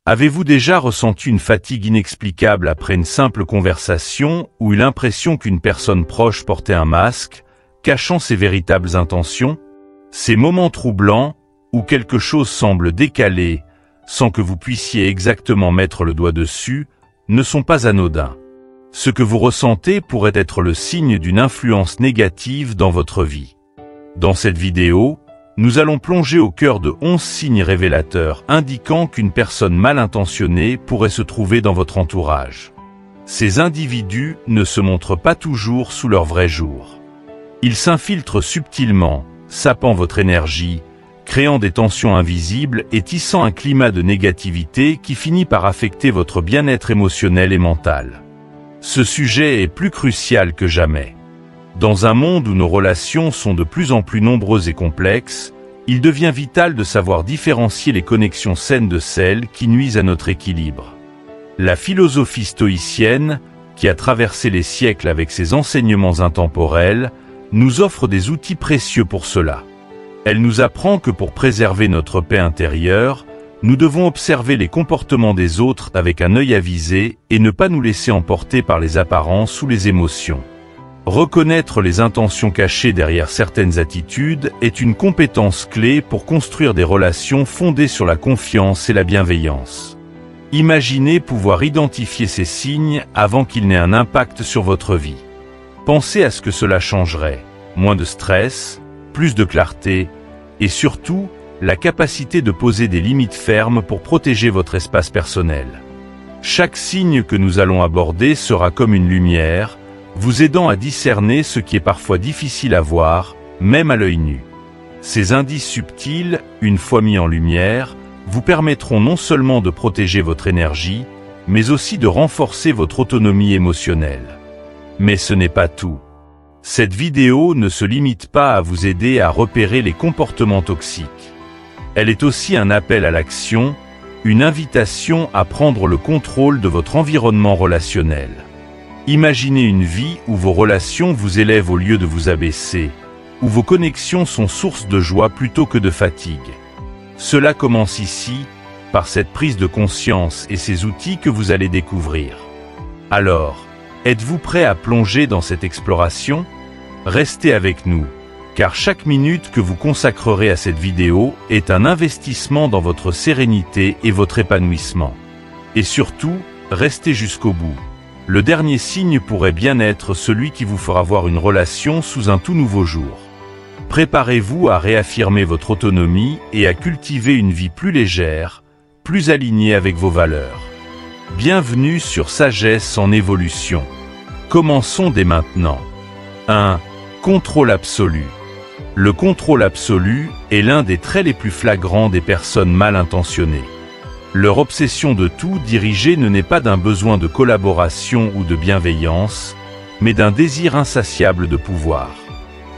Avez-vous déjà ressenti une fatigue inexplicable après une simple conversation ou eu l'impression qu'une personne proche portait un masque, cachant ses véritables intentions? Ces moments troublants, où quelque chose semble décalé, sans que vous puissiez exactement mettre le doigt dessus, ne sont pas anodins. Ce que vous ressentez pourrait être le signe d'une influence négative dans votre vie. Dans cette vidéo, nous allons plonger au cœur de 11 signes révélateurs indiquant qu'une personne mal intentionnée pourrait se trouver dans votre entourage. Ces individus ne se montrent pas toujours sous leur vrai jour. Ils s'infiltrent subtilement, sapant votre énergie, créant des tensions invisibles et tissant un climat de négativité qui finit par affecter votre bien-être émotionnel et mental. Ce sujet est plus crucial que jamais. Dans un monde où nos relations sont de plus en plus nombreuses et complexes, il devient vital de savoir différencier les connexions saines de celles qui nuisent à notre équilibre. La philosophie stoïcienne, qui a traversé les siècles avec ses enseignements intemporels, nous offre des outils précieux pour cela. Elle nous apprend que pour préserver notre paix intérieure, nous devons observer les comportements des autres avec un œil avisé et ne pas nous laisser emporter par les apparences ou les émotions. Reconnaître les intentions cachées derrière certaines attitudes est une compétence clé pour construire des relations fondées sur la confiance et la bienveillance. Imaginez pouvoir identifier ces signes avant qu'ils n'aient un impact sur votre vie. Pensez à ce que cela changerait. Moins de stress, plus de clarté, et surtout, la capacité de poser des limites fermes pour protéger votre espace personnel. Chaque signe que nous allons aborder sera comme une lumière, vous aidant à discerner ce qui est parfois difficile à voir, même à l'œil nu. Ces indices subtils, une fois mis en lumière, vous permettront non seulement de protéger votre énergie, mais aussi de renforcer votre autonomie émotionnelle. Mais ce n'est pas tout. Cette vidéo ne se limite pas à vous aider à repérer les comportements toxiques. Elle est aussi un appel à l'action, une invitation à prendre le contrôle de votre environnement relationnel. Imaginez une vie où vos relations vous élèvent au lieu de vous abaisser, où vos connexions sont source de joie plutôt que de fatigue. Cela commence ici, par cette prise de conscience et ces outils que vous allez découvrir. Alors, êtes-vous prêt à plonger dans cette exploration? Restez avec nous, car chaque minute que vous consacrerez à cette vidéo est un investissement dans votre sérénité et votre épanouissement. Et surtout, restez jusqu'au bout. Le dernier signe pourrait bien être celui qui vous fera voir une relation sous un tout nouveau jour. Préparez-vous à réaffirmer votre autonomie et à cultiver une vie plus légère, plus alignée avec vos valeurs. Bienvenue sur Sagesse en évolution. Commençons dès maintenant. 1. Contrôle absolu. Le contrôle absolu est l'un des traits les plus flagrants des personnes mal intentionnées. Leur obsession de tout diriger ne naît pas d'un besoin de collaboration ou de bienveillance, mais d'un désir insatiable de pouvoir.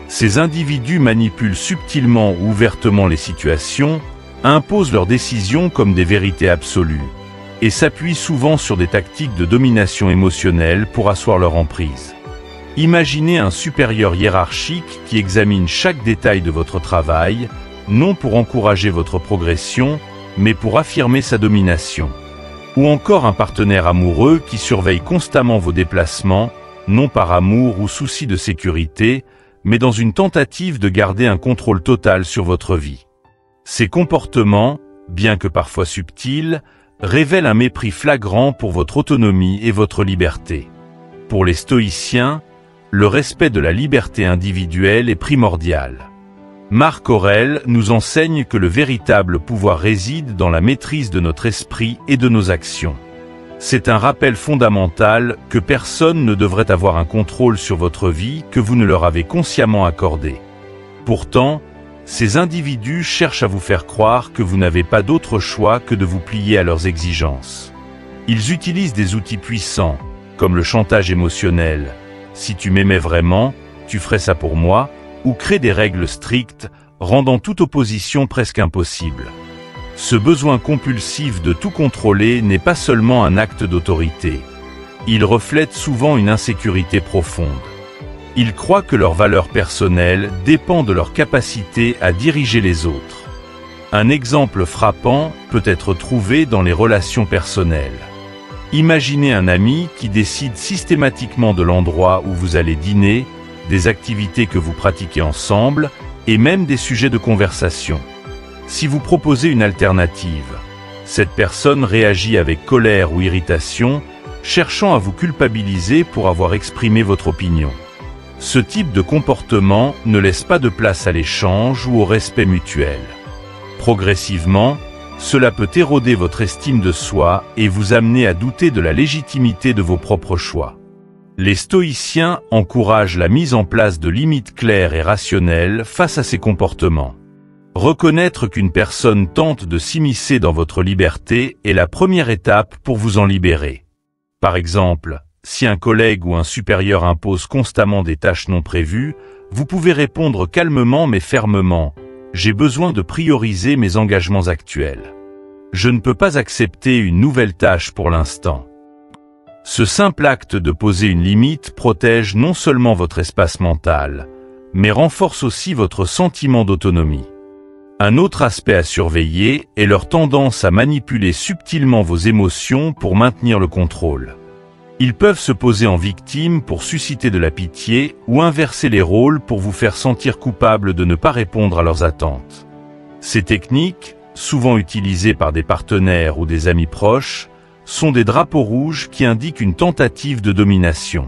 Ces individus manipulent subtilement ou ouvertement les situations, imposent leurs décisions comme des vérités absolues, et s'appuient souvent sur des tactiques de domination émotionnelle pour asseoir leur emprise. Imaginez un supérieur hiérarchique qui examine chaque détail de votre travail, non pour encourager votre progression, mais pour affirmer sa domination. Ou encore un partenaire amoureux qui surveille constamment vos déplacements, non par amour ou souci de sécurité, mais dans une tentative de garder un contrôle total sur votre vie. Ces comportements, bien que parfois subtils, révèlent un mépris flagrant pour votre autonomie et votre liberté. Pour les stoïciens, le respect de la liberté individuelle est primordial. Marc Aurèle nous enseigne que le véritable pouvoir réside dans la maîtrise de notre esprit et de nos actions. C'est un rappel fondamental que personne ne devrait avoir un contrôle sur votre vie que vous ne leur avez consciemment accordé. Pourtant, ces individus cherchent à vous faire croire que vous n'avez pas d'autre choix que de vous plier à leurs exigences. Ils utilisent des outils puissants, comme le chantage émotionnel. Si tu m'aimais vraiment, tu ferais ça pour moi, ou créent des règles strictes, rendant toute opposition presque impossible. Ce besoin compulsif de tout contrôler n'est pas seulement un acte d'autorité. Il reflète souvent une insécurité profonde. Ils croient que leur valeur personnelle dépend de leur capacité à diriger les autres. Un exemple frappant peut être trouvé dans les relations personnelles. Imaginez un ami qui décide systématiquement de l'endroit où vous allez dîner, des activités que vous pratiquez ensemble et même des sujets de conversation. Si vous proposez une alternative, cette personne réagit avec colère ou irritation, cherchant à vous culpabiliser pour avoir exprimé votre opinion. Ce type de comportement ne laisse pas de place à l'échange ou au respect mutuel. Progressivement, cela peut éroder votre estime de soi et vous amener à douter de la légitimité de vos propres choix. Les stoïciens encouragent la mise en place de limites claires et rationnelles face à ces comportements. Reconnaître qu'une personne tente de s'immiscer dans votre liberté est la première étape pour vous en libérer. Par exemple, si un collègue ou un supérieur impose constamment des tâches non prévues, vous pouvez répondre calmement mais fermement « J'ai besoin de prioriser mes engagements actuels. Je ne peux pas accepter une nouvelle tâche pour l'instant. » Ce simple acte de poser une limite protège non seulement votre espace mental, mais renforce aussi votre sentiment d'autonomie. Un autre aspect à surveiller est leur tendance à manipuler subtilement vos émotions pour maintenir le contrôle. Ils peuvent se poser en victime pour susciter de la pitié ou inverser les rôles pour vous faire sentir coupable de ne pas répondre à leurs attentes. Ces techniques, souvent utilisées par des partenaires ou des amis proches, sont des drapeaux rouges qui indiquent une tentative de domination.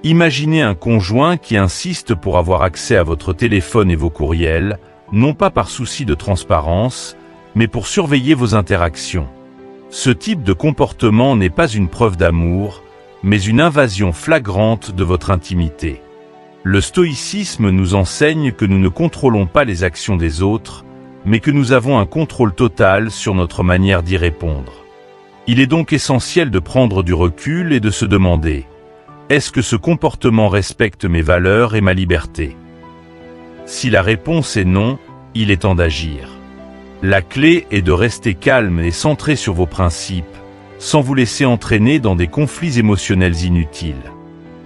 Imaginez un conjoint qui insiste pour avoir accès à votre téléphone et vos courriels, non pas par souci de transparence, mais pour surveiller vos interactions. Ce type de comportement n'est pas une preuve d'amour, mais une invasion flagrante de votre intimité. Le stoïcisme nous enseigne que nous ne contrôlons pas les actions des autres, mais que nous avons un contrôle total sur notre manière d'y répondre. Il est donc essentiel de prendre du recul et de se demander « Est-ce que ce comportement respecte mes valeurs et ma liberté ?» Si la réponse est non, il est temps d'agir. La clé est de rester calme et centré sur vos principes, sans vous laisser entraîner dans des conflits émotionnels inutiles.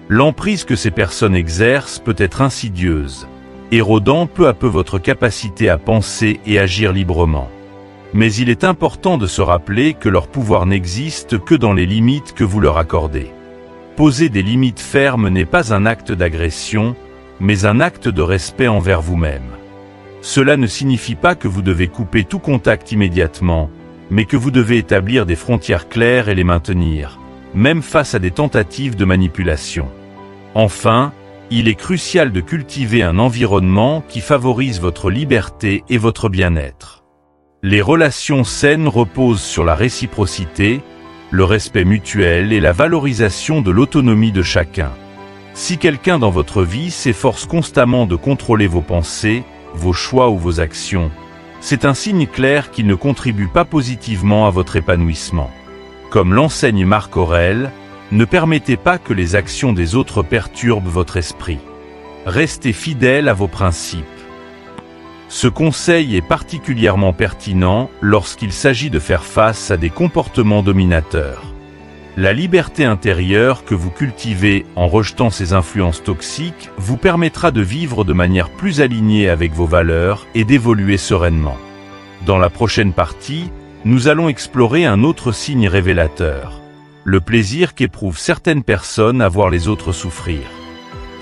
L'emprise que ces personnes exercent peut être insidieuse, érodant peu à peu votre capacité à penser et agir librement. Mais il est important de se rappeler que leur pouvoir n'existe que dans les limites que vous leur accordez. Poser des limites fermes n'est pas un acte d'agression, mais un acte de respect envers vous-même. Cela ne signifie pas que vous devez couper tout contact immédiatement, mais que vous devez établir des frontières claires et les maintenir, même face à des tentatives de manipulation. Enfin, il est crucial de cultiver un environnement qui favorise votre liberté et votre bien-être. Les relations saines reposent sur la réciprocité, le respect mutuel et la valorisation de l'autonomie de chacun. Si quelqu'un dans votre vie s'efforce constamment de contrôler vos pensées, vos choix ou vos actions, c'est un signe clair qu'il ne contribue pas positivement à votre épanouissement. Comme l'enseigne Marc Aurèle, ne permettez pas que les actions des autres perturbent votre esprit. Restez fidèle à vos principes. Ce conseil est particulièrement pertinent lorsqu'il s'agit de faire face à des comportements dominateurs. La liberté intérieure que vous cultivez en rejetant ces influences toxiques vous permettra de vivre de manière plus alignée avec vos valeurs et d'évoluer sereinement. Dans la prochaine partie, nous allons explorer un autre signe révélateur, le plaisir qu'éprouvent certaines personnes à voir les autres souffrir.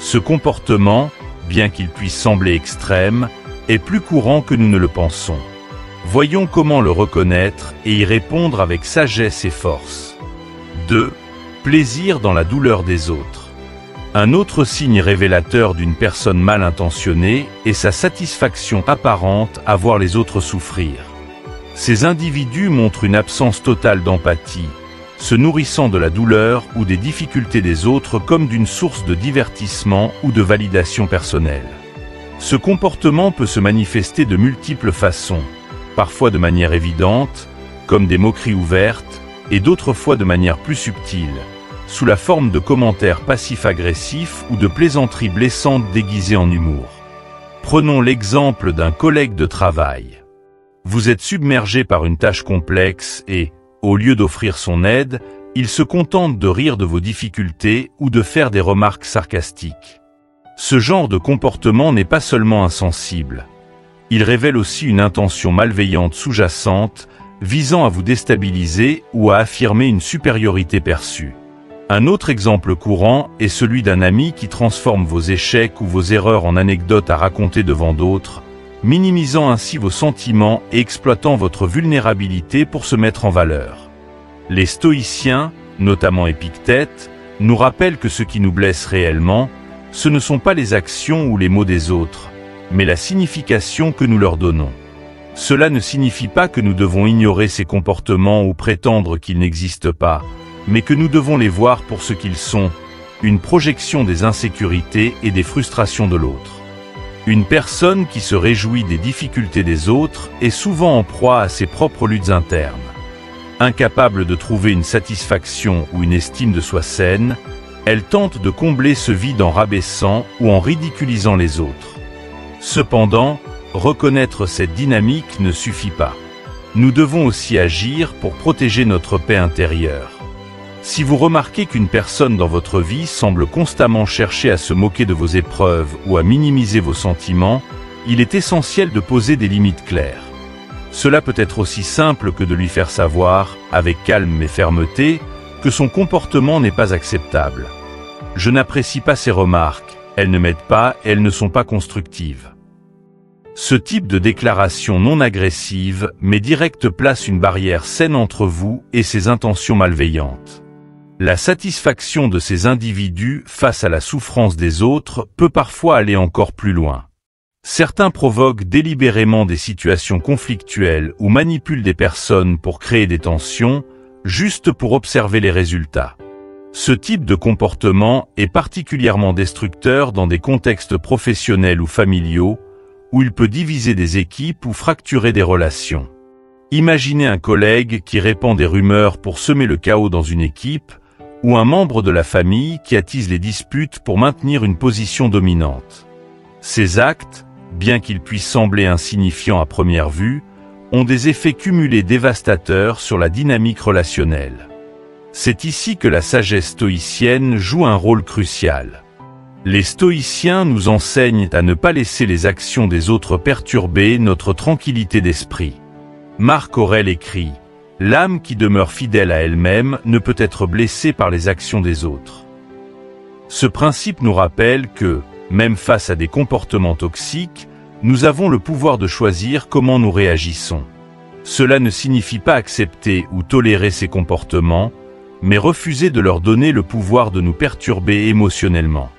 Ce comportement, bien qu'il puisse sembler extrême, est plus courant que nous ne le pensons. Voyons comment le reconnaître et y répondre avec sagesse et force. 2. Plaisir dans la douleur des autres. Un autre signe révélateur d'une personne mal intentionnée est sa satisfaction apparente à voir les autres souffrir. Ces individus montrent une absence totale d'empathie, se nourrissant de la douleur ou des difficultés des autres comme d'une source de divertissement ou de validation personnelle. Ce comportement peut se manifester de multiples façons, parfois de manière évidente, comme des moqueries ouvertes, et d'autres fois de manière plus subtile, sous la forme de commentaires passifs-agressifs ou de plaisanteries blessantes déguisées en humour. Prenons l'exemple d'un collègue de travail. Vous êtes submergé par une tâche complexe et, au lieu d'offrir son aide, il se contente de rire de vos difficultés ou de faire des remarques sarcastiques. Ce genre de comportement n'est pas seulement insensible. Il révèle aussi une intention malveillante sous-jacente, visant à vous déstabiliser ou à affirmer une supériorité perçue. Un autre exemple courant est celui d'un ami qui transforme vos échecs ou vos erreurs en anecdotes à raconter devant d'autres, minimisant ainsi vos sentiments et exploitant votre vulnérabilité pour se mettre en valeur. Les stoïciens, notamment Épictète, nous rappellent que ce qui nous blesse réellement, ce ne sont pas les actions ou les mots des autres, mais la signification que nous leur donnons. Cela ne signifie pas que nous devons ignorer ces comportements ou prétendre qu'ils n'existent pas, mais que nous devons les voir pour ce qu'ils sont, une projection des insécurités et des frustrations de l'autre. Une personne qui se réjouit des difficultés des autres est souvent en proie à ses propres luttes internes. Incapable de trouver une satisfaction ou une estime de soi saine, elle tente de combler ce vide en rabaissant ou en ridiculisant les autres. Cependant, reconnaître cette dynamique ne suffit pas. Nous devons aussi agir pour protéger notre paix intérieure. Si vous remarquez qu'une personne dans votre vie semble constamment chercher à se moquer de vos épreuves ou à minimiser vos sentiments, il est essentiel de poser des limites claires. Cela peut être aussi simple que de lui faire savoir, avec calme mais fermeté, que son comportement n'est pas acceptable. Je n'apprécie pas ces remarques, elles ne m'aident pas et elles ne sont pas constructives. Ce type de déclaration non agressive mais directe place une barrière saine entre vous et ses intentions malveillantes. La satisfaction de ces individus face à la souffrance des autres peut parfois aller encore plus loin. Certains provoquent délibérément des situations conflictuelles ou manipulent des personnes pour créer des tensions, juste pour observer les résultats. Ce type de comportement est particulièrement destructeur dans des contextes professionnels ou familiaux, où il peut diviser des équipes ou fracturer des relations. Imaginez un collègue qui répand des rumeurs pour semer le chaos dans une équipe, ou un membre de la famille qui attise les disputes pour maintenir une position dominante. Ces actes, bien qu'ils puissent sembler insignifiants à première vue, ont des effets cumulés dévastateurs sur la dynamique relationnelle. C'est ici que la sagesse stoïcienne joue un rôle crucial. Les stoïciens nous enseignent à ne pas laisser les actions des autres perturber notre tranquillité d'esprit. Marc Aurèle écrit « L'âme qui demeure fidèle à elle-même ne peut être blessée par les actions des autres ». Ce principe nous rappelle que, même face à des comportements toxiques, nous avons le pouvoir de choisir comment nous réagissons. Cela ne signifie pas accepter ou tolérer ces comportements, mais refuser de leur donner le pouvoir de nous perturber émotionnellement.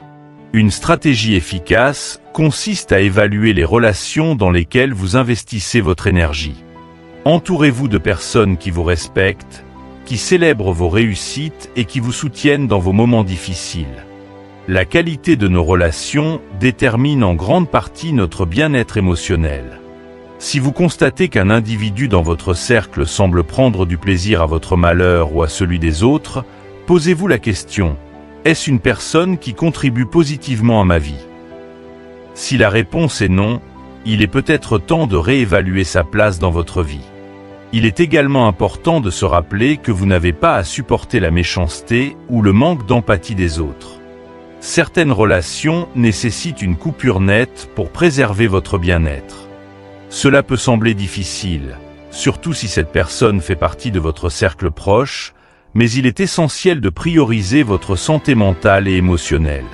Une stratégie efficace consiste à évaluer les relations dans lesquelles vous investissez votre énergie. Entourez-vous de personnes qui vous respectent, qui célèbrent vos réussites et qui vous soutiennent dans vos moments difficiles. La qualité de nos relations détermine en grande partie notre bien-être émotionnel. Si vous constatez qu'un individu dans votre cercle semble prendre du plaisir à votre malheur ou à celui des autres, posez-vous la question: est-ce une personne qui contribue positivement à ma vie? Si la réponse est non, il est peut-être temps de réévaluer sa place dans votre vie. Il est également important de se rappeler que vous n'avez pas à supporter la méchanceté ou le manque d'empathie des autres. Certaines relations nécessitent une coupure nette pour préserver votre bien-être. Cela peut sembler difficile, surtout si cette personne fait partie de votre cercle proche, mais il est essentiel de prioriser votre santé mentale et émotionnelle.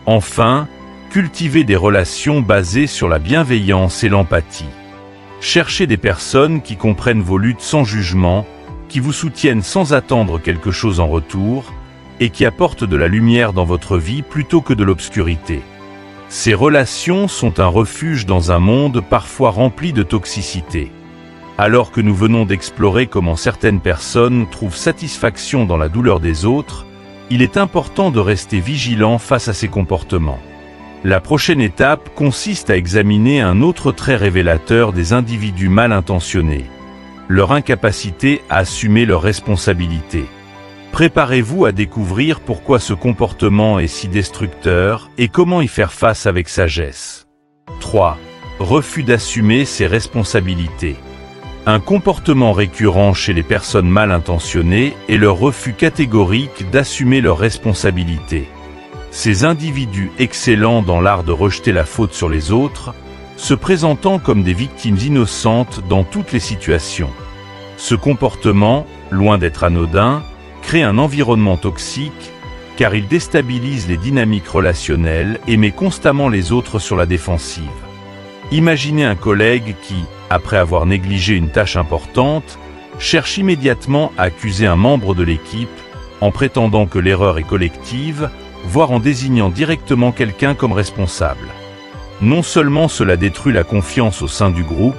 Enfin, cultivez des relations basées sur la bienveillance et l'empathie. Cherchez des personnes qui comprennent vos luttes sans jugement, qui vous soutiennent sans attendre quelque chose en retour, et qui apportent de la lumière dans votre vie plutôt que de l'obscurité. Ces relations sont un refuge dans un monde parfois rempli de toxicité. Alors que nous venons d'explorer comment certaines personnes trouvent satisfaction dans la douleur des autres, il est important de rester vigilant face à ces comportements. La prochaine étape consiste à examiner un autre trait révélateur des individus mal intentionnés: leur incapacité à assumer leurs responsabilités. Préparez-vous à découvrir pourquoi ce comportement est si destructeur et comment y faire face avec sagesse. 3. Refus d'assumer ses responsabilités. Un comportement récurrent chez les personnes mal intentionnées est leur refus catégorique d'assumer leurs responsabilités. Ces individus excellents dans l'art de rejeter la faute sur les autres se présentant comme des victimes innocentes dans toutes les situations. Ce comportement, loin d'être anodin, crée un environnement toxique, car il déstabilise les dynamiques relationnelles et met constamment les autres sur la défensive. Imaginez un collègue qui, après avoir négligé une tâche importante, cherche immédiatement à accuser un membre de l'équipe en prétendant que l'erreur est collective, voire en désignant directement quelqu'un comme responsable. Non seulement cela détruit la confiance au sein du groupe,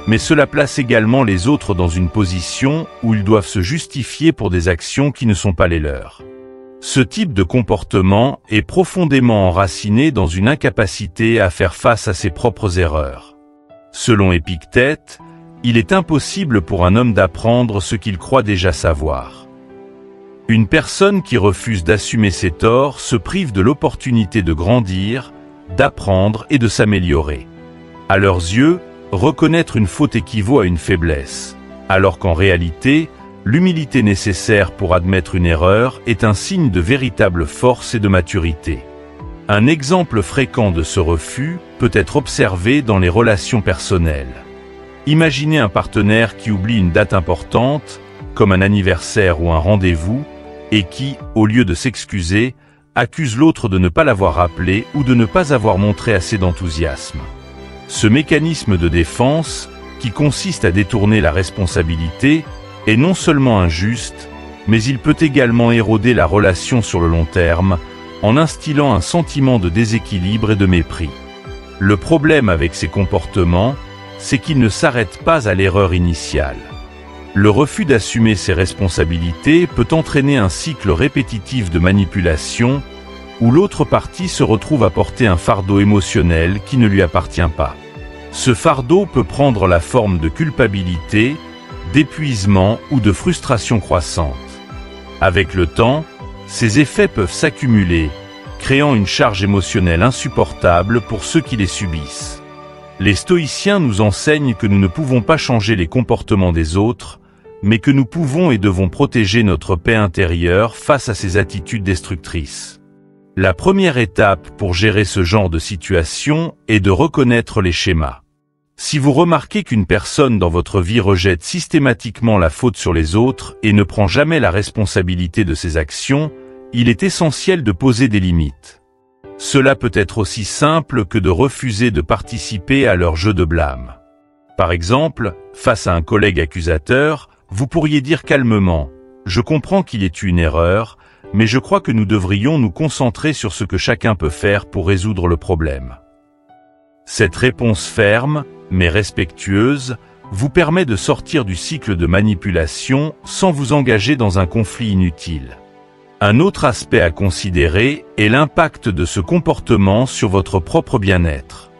mais cela place également les autres dans une position où ils doivent se justifier pour des actions qui ne sont pas les leurs. Ce type de comportement est profondément enraciné dans une incapacité à faire face à ses propres erreurs. Selon Épictète, il est impossible pour un homme d'apprendre ce qu'il croit déjà savoir. Une personne qui refuse d'assumer ses torts se prive de l'opportunité de grandir, d'apprendre et de s'améliorer. À leurs yeux, reconnaître une faute équivaut à une faiblesse, alors qu'en réalité, l'humilité nécessaire pour admettre une erreur est un signe de véritable force et de maturité. Un exemple fréquent de ce refus peut être observé dans les relations personnelles. Imaginez un partenaire qui oublie une date importante, comme un anniversaire ou un rendez-vous, et qui, au lieu de s'excuser, accuse l'autre de ne pas l'avoir rappelé ou de ne pas avoir montré assez d'enthousiasme. Ce mécanisme de défense, qui consiste à détourner la responsabilité, est non seulement injuste, mais il peut également éroder la relation sur le long terme, en instillant un sentiment de déséquilibre et de mépris. Le problème avec ces comportements, c'est qu'ils ne s'arrêtent pas à l'erreur initiale. Le refus d'assumer ses responsabilités peut entraîner un cycle répétitif de manipulation, où l'autre partie se retrouve à porter un fardeau émotionnel qui ne lui appartient pas. Ce fardeau peut prendre la forme de culpabilité, d'épuisement ou de frustration croissante. Avec le temps, ces effets peuvent s'accumuler, créant une charge émotionnelle insupportable pour ceux qui les subissent. Les stoïciens nous enseignent que nous ne pouvons pas changer les comportements des autres, mais que nous pouvons et devons protéger notre paix intérieure face à ces attitudes destructrices. La première étape pour gérer ce genre de situation est de reconnaître les schémas. Si vous remarquez qu'une personne dans votre vie rejette systématiquement la faute sur les autres et ne prend jamais la responsabilité de ses actions, il est essentiel de poser des limites. Cela peut être aussi simple que de refuser de participer à leur jeu de blâme. Par exemple, face à un collègue accusateur, vous pourriez dire calmement « Je comprends qu'il ait eu une erreur, mais je crois que nous devrions nous concentrer sur ce que chacun peut faire pour résoudre le problème. » Cette réponse ferme, mais respectueuse, vous permet de sortir du cycle de manipulation sans vous engager dans un conflit inutile. Un autre aspect à considérer est l'impact de ce comportement sur votre propre bien-être.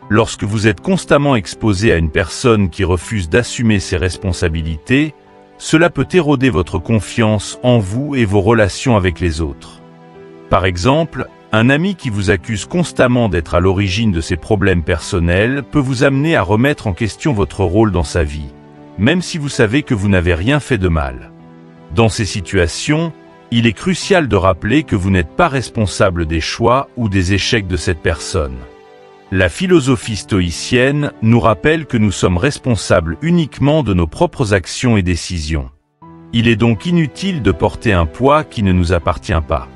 Lorsque vous êtes constamment exposé à une personne qui refuse d'assumer ses responsabilités, cela peut éroder votre confiance en vous et vos relations avec les autres. Par exemple, un ami qui vous accuse constamment d'être à l'origine de ses problèmes personnels peut vous amener à remettre en question votre rôle dans sa vie, même si vous savez que vous n'avez rien fait de mal. Dans ces situations, il est crucial de rappeler que vous n'êtes pas responsable des choix ou des échecs de cette personne. La philosophie stoïcienne nous rappelle que nous sommes responsables uniquement de nos propres actions et décisions. Il est donc inutile de porter un poids qui ne nous appartient pas.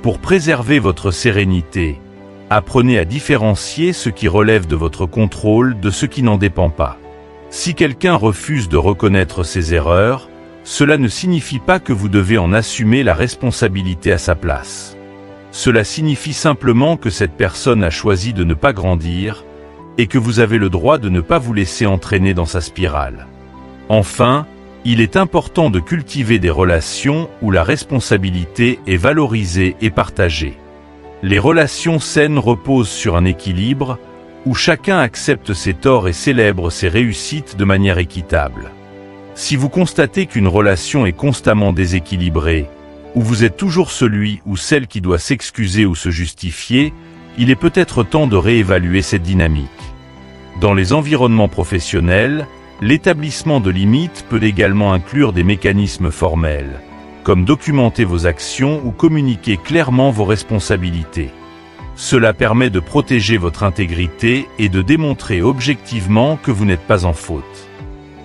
Pour préserver votre sérénité, apprenez à différencier ce qui relève de votre contrôle de ce qui n'en dépend pas. Si quelqu'un refuse de reconnaître ses erreurs, cela ne signifie pas que vous devez en assumer la responsabilité à sa place. Cela signifie simplement que cette personne a choisi de ne pas grandir et que vous avez le droit de ne pas vous laisser entraîner dans sa spirale. Enfin, il est important de cultiver des relations où la responsabilité est valorisée et partagée. Les relations saines reposent sur un équilibre où chacun accepte ses torts et célèbre ses réussites de manière équitable. Si vous constatez qu'une relation est constamment déséquilibrée, où vous êtes toujours celui ou celle qui doit s'excuser ou se justifier, il est peut-être temps de réévaluer cette dynamique. Dans les environnements professionnels, l'établissement de limites peut également inclure des mécanismes formels, comme documenter vos actions ou communiquer clairement vos responsabilités. Cela permet de protéger votre intégrité et de démontrer objectivement que vous n'êtes pas en faute.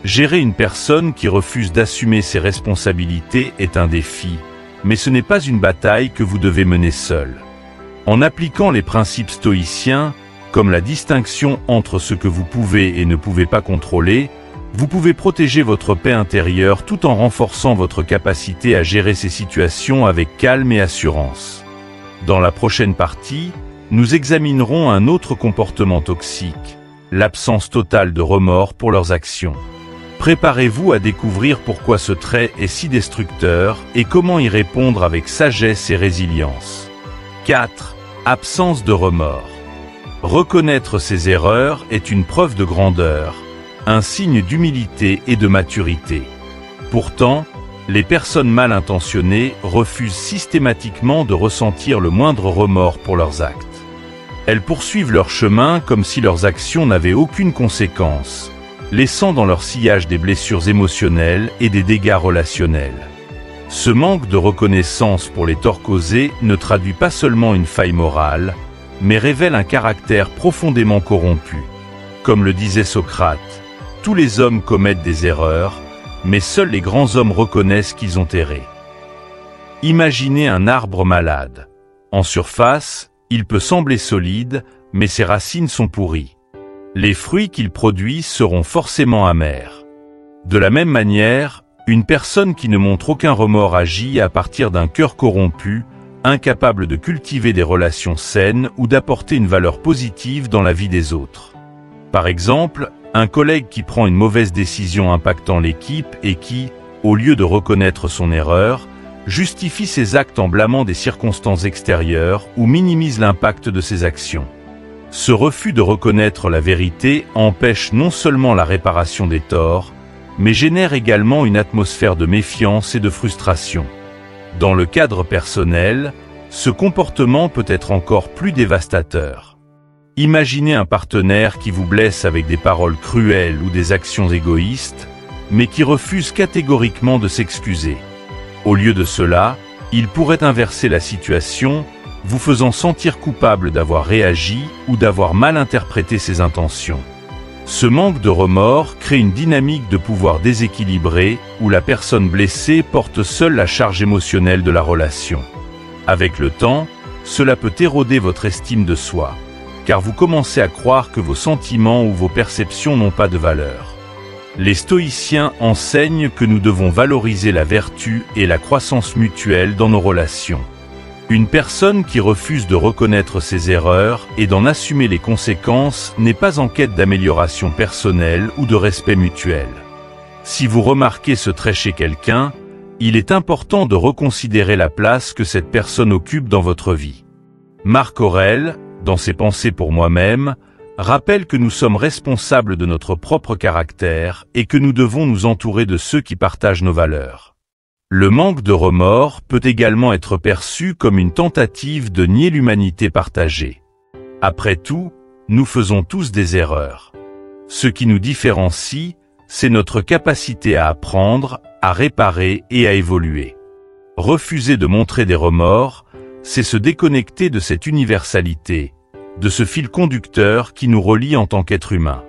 Gérer une personne qui refuse d'assumer ses responsabilités est un défi, mais ce n'est pas une bataille que vous devez mener seul. En appliquant les principes stoïciens, comme la distinction entre ce que vous pouvez et ne pouvez pas contrôler, vous pouvez protéger votre paix intérieure tout en renforçant votre capacité à gérer ces situations avec calme et assurance. Dans la prochaine partie, nous examinerons un autre comportement toxique, l'absence totale de remords pour leurs actions. Préparez-vous à découvrir pourquoi ce trait est si destructeur et comment y répondre avec sagesse et résilience. 4. Absence de remords. Reconnaître ses erreurs est une preuve de grandeur, un signe d'humilité et de maturité. Pourtant, les personnes mal intentionnées refusent systématiquement de ressentir le moindre remords pour leurs actes. Elles poursuivent leur chemin comme si leurs actions n'avaient aucune conséquence, laissant dans leur sillage des blessures émotionnelles et des dégâts relationnels. Ce manque de reconnaissance pour les torts causés ne traduit pas seulement une faille morale, mais révèle un caractère profondément corrompu. Comme le disait Socrate, tous les hommes commettent des erreurs, mais seuls les grands hommes reconnaissent qu'ils ont erré. Imaginez un arbre malade. En surface, il peut sembler solide, mais ses racines sont pourries. Les fruits qu'il produit seront forcément amers. De la même manière, une personne qui ne montre aucun remords agit à partir d'un cœur corrompu, incapable de cultiver des relations saines ou d'apporter une valeur positive dans la vie des autres. Par exemple, un collègue qui prend une mauvaise décision impactant l'équipe et qui, au lieu de reconnaître son erreur, justifie ses actes en blâmant des circonstances extérieures ou minimise l'impact de ses actions. Ce refus de reconnaître la vérité empêche non seulement la réparation des torts, mais génère également une atmosphère de méfiance et de frustration. Dans le cadre personnel, ce comportement peut être encore plus dévastateur. Imaginez un partenaire qui vous blesse avec des paroles cruelles ou des actions égoïstes, mais qui refuse catégoriquement de s'excuser. Au lieu de cela, il pourrait inverser la situation, vous faisant sentir coupable d'avoir réagi ou d'avoir mal interprété ses intentions. Ce manque de remords crée une dynamique de pouvoir déséquilibrée où la personne blessée porte seule la charge émotionnelle de la relation. Avec le temps, cela peut éroder votre estime de soi, car vous commencez à croire que vos sentiments ou vos perceptions n'ont pas de valeur. Les stoïciens enseignent que nous devons valoriser la vertu et la croissance mutuelle dans nos relations. Une personne qui refuse de reconnaître ses erreurs et d'en assumer les conséquences n'est pas en quête d'amélioration personnelle ou de respect mutuel. Si vous remarquez ce trait chez quelqu'un, il est important de reconsidérer la place que cette personne occupe dans votre vie. Marc Aurèle, dans ses Pensées pour moi-même, rappelle que nous sommes responsables de notre propre caractère et que nous devons nous entourer de ceux qui partagent nos valeurs. Le manque de remords peut également être perçu comme une tentative de nier l'humanité partagée. Après tout, nous faisons tous des erreurs. Ce qui nous différencie, c'est notre capacité à apprendre, à réparer et à évoluer. Refuser de montrer des remords, c'est se déconnecter de cette universalité, de ce fil conducteur qui nous relie en tant qu'être humain.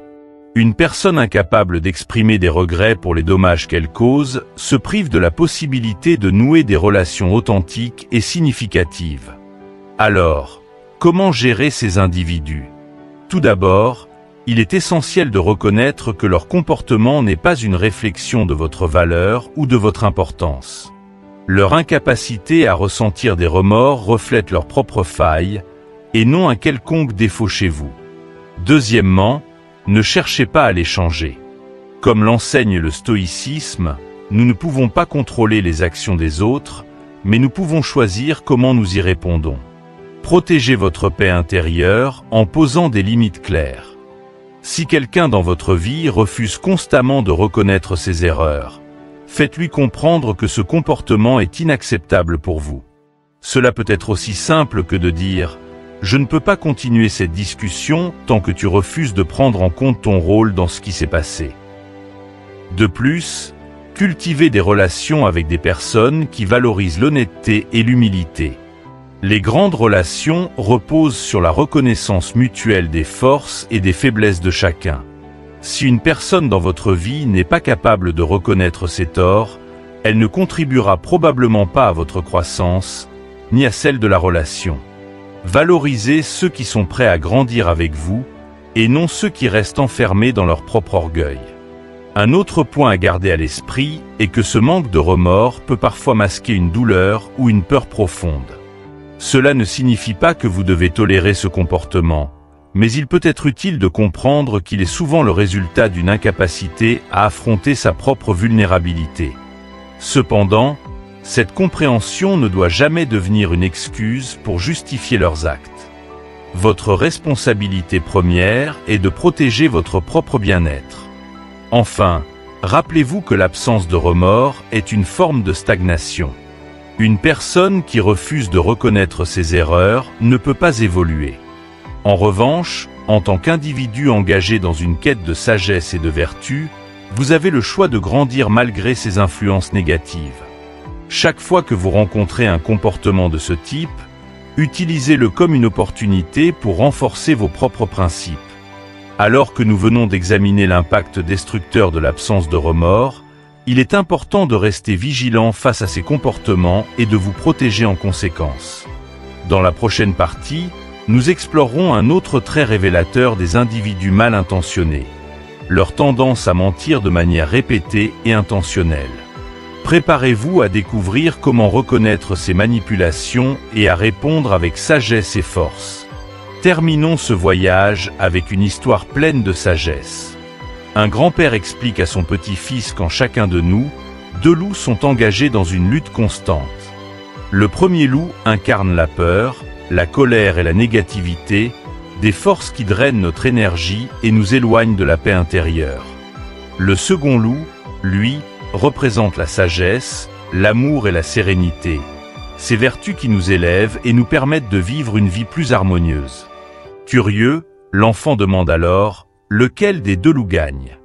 Une personne incapable d'exprimer des regrets pour les dommages qu'elle cause se prive de la possibilité de nouer des relations authentiques et significatives. Alors, comment gérer ces individus? Tout d'abord, il est essentiel de reconnaître que leur comportement n'est pas une réflexion de votre valeur ou de votre importance. Leur incapacité à ressentir des remords reflète leurs propres failles, et non un quelconque défaut chez vous. Deuxièmement, ne cherchez pas à les changer. Comme l'enseigne le stoïcisme, nous ne pouvons pas contrôler les actions des autres, mais nous pouvons choisir comment nous y répondons. Protégez votre paix intérieure en posant des limites claires. Si quelqu'un dans votre vie refuse constamment de reconnaître ses erreurs, faites-lui comprendre que ce comportement est inacceptable pour vous. Cela peut être aussi simple que de dire « Je ne peux pas continuer cette discussion tant que tu refuses de prendre en compte ton rôle dans ce qui s'est passé. » De plus, cultivez des relations avec des personnes qui valorisent l'honnêteté et l'humilité. Les grandes relations reposent sur la reconnaissance mutuelle des forces et des faiblesses de chacun. Si une personne dans votre vie n'est pas capable de reconnaître ses torts, elle ne contribuera probablement pas à votre croissance, ni à celle de la relation. Valorisez ceux qui sont prêts à grandir avec vous, et non ceux qui restent enfermés dans leur propre orgueil. Un autre point à garder à l'esprit est que ce manque de remords peut parfois masquer une douleur ou une peur profonde. Cela ne signifie pas que vous devez tolérer ce comportement, mais il peut être utile de comprendre qu'il est souvent le résultat d'une incapacité à affronter sa propre vulnérabilité. Cependant, cette compréhension ne doit jamais devenir une excuse pour justifier leurs actes. Votre responsabilité première est de protéger votre propre bien-être. Enfin, rappelez-vous que l'absence de remords est une forme de stagnation. Une personne qui refuse de reconnaître ses erreurs ne peut pas évoluer. En revanche, en tant qu'individu engagé dans une quête de sagesse et de vertu, vous avez le choix de grandir malgré ces influences négatives. Chaque fois que vous rencontrez un comportement de ce type, utilisez-le comme une opportunité pour renforcer vos propres principes. Alors que nous venons d'examiner l'impact destructeur de l'absence de remords, il est important de rester vigilant face à ces comportements et de vous protéger en conséquence. Dans la prochaine partie, nous explorerons un autre trait révélateur des individus mal intentionnés, leur tendance à mentir de manière répétée et intentionnelle. Préparez-vous à découvrir comment reconnaître ces manipulations et à répondre avec sagesse et force. Terminons ce voyage avec une histoire pleine de sagesse. Un grand-père explique à son petit-fils qu'en chacun de nous, deux loups sont engagés dans une lutte constante. Le premier loup incarne la peur, la colère et la négativité, des forces qui drainent notre énergie et nous éloignent de la paix intérieure. Le second loup, lui, représente la sagesse, l'amour et la sérénité, ces vertus qui nous élèvent et nous permettent de vivre une vie plus harmonieuse. Curieux, l'enfant demande alors: lequel des deux loups gagne?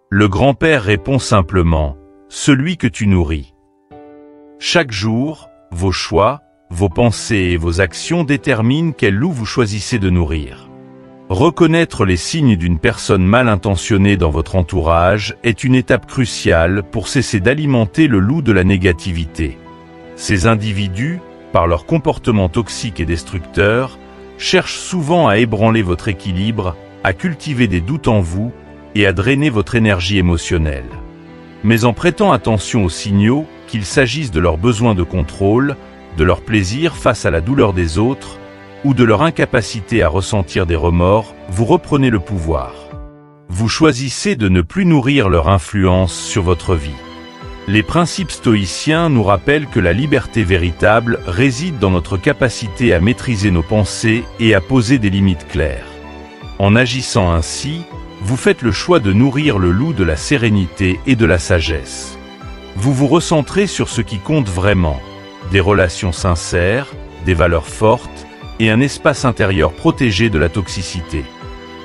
Le grand-père répond simplement: celui que tu nourris. Chaque jour, vos choix, vos pensées et vos actions déterminent quel loup vous choisissez de nourrir. Reconnaître les signes d'une personne mal intentionnée dans votre entourage est une étape cruciale pour cesser d'alimenter le loup de la négativité. Ces individus, par leur comportement toxique et destructeur, cherchent souvent à ébranler votre équilibre, à cultiver des doutes en vous et à drainer votre énergie émotionnelle. Mais en prêtant attention aux signaux, qu'il s'agisse de leur besoin de contrôle, de leur plaisir face à la douleur des autres, ou de leur incapacité à ressentir des remords, vous reprenez le pouvoir. Vous choisissez de ne plus nourrir leur influence sur votre vie. Les principes stoïciens nous rappellent que la liberté véritable réside dans notre capacité à maîtriser nos pensées et à poser des limites claires. En agissant ainsi, vous faites le choix de nourrir le loup de la sérénité et de la sagesse. Vous vous recentrez sur ce qui compte vraiment, des relations sincères, des valeurs fortes et un espace intérieur protégé de la toxicité.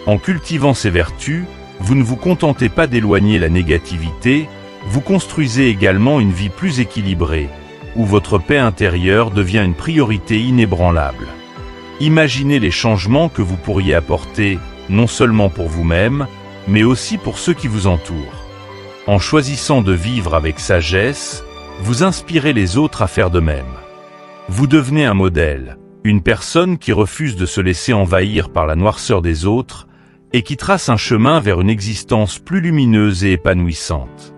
En cultivant ces vertus, vous ne vous contentez pas d'éloigner la négativité, vous construisez également une vie plus équilibrée, où votre paix intérieure devient une priorité inébranlable. Imaginez les changements que vous pourriez apporter, non seulement pour vous-même, mais aussi pour ceux qui vous entourent. En choisissant de vivre avec sagesse, vous inspirez les autres à faire de même. Vous devenez un modèle, une personne qui refuse de se laisser envahir par la noirceur des autres et qui trace un chemin vers une existence plus lumineuse et épanouissante.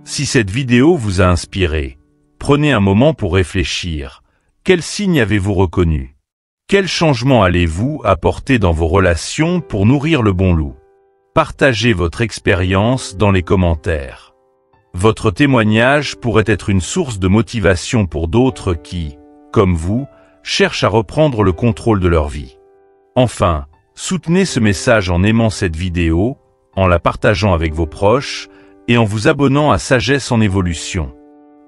Si cette vidéo vous a inspiré, prenez un moment pour réfléchir. Quels signes avez-vous reconnus? Quel changement allez-vous apporter dans vos relations pour nourrir le bon loup? Partagez votre expérience dans les commentaires. Votre témoignage pourrait être une source de motivation pour d'autres qui, comme vous, cherchent à reprendre le contrôle de leur vie. Enfin, soutenez ce message en aimant cette vidéo, en la partageant avec vos proches et en vous abonnant à Sagesse en Évolution.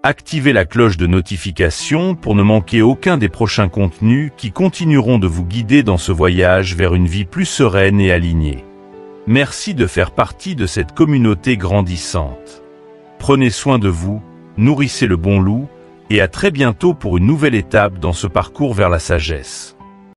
Activez la cloche de notification pour ne manquer aucun des prochains contenus qui continueront de vous guider dans ce voyage vers une vie plus sereine et alignée. Merci de faire partie de cette communauté grandissante. Prenez soin de vous, nourrissez le bon loup, Et à très bientôt pour une nouvelle étape dans ce parcours vers la sagesse.